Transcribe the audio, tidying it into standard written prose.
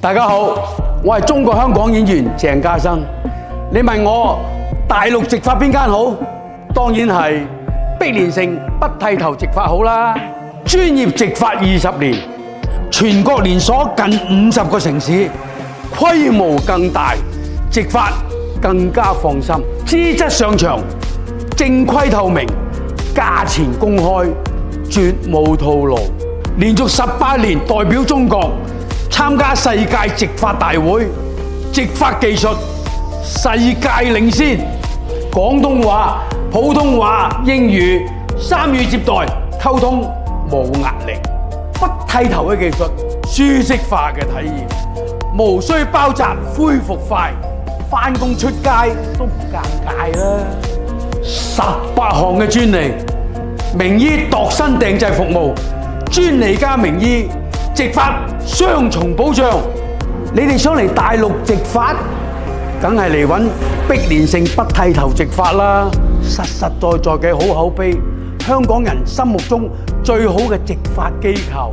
大家好，我係中國香港演員鄭家生。你問我大陸植髮邊間好？當然係碧蓮城不剃頭植髮好啦。專業植髮20年，全國連鎖近50個城市，規模更大，植髮更加放心，資質上場，正規透明，價錢公開，絕無套路。連續18年代表中國參加世界植髮大會，植髮技術世界領先，廣東話、普通話、英語3語接待，溝通冇壓力，不剃頭嘅技術，舒適化嘅體驗，無需包紮，恢復快，返工出街都唔尷尬啦。18項嘅專利，名醫度身訂製服務，專利加名醫，植髮雙重保障。你哋想嚟大陸植髮，梗係嚟揾碧蓮城不剃頭植髮啦，實實在在嘅好口碑，香港人心目中最好嘅植髮機構。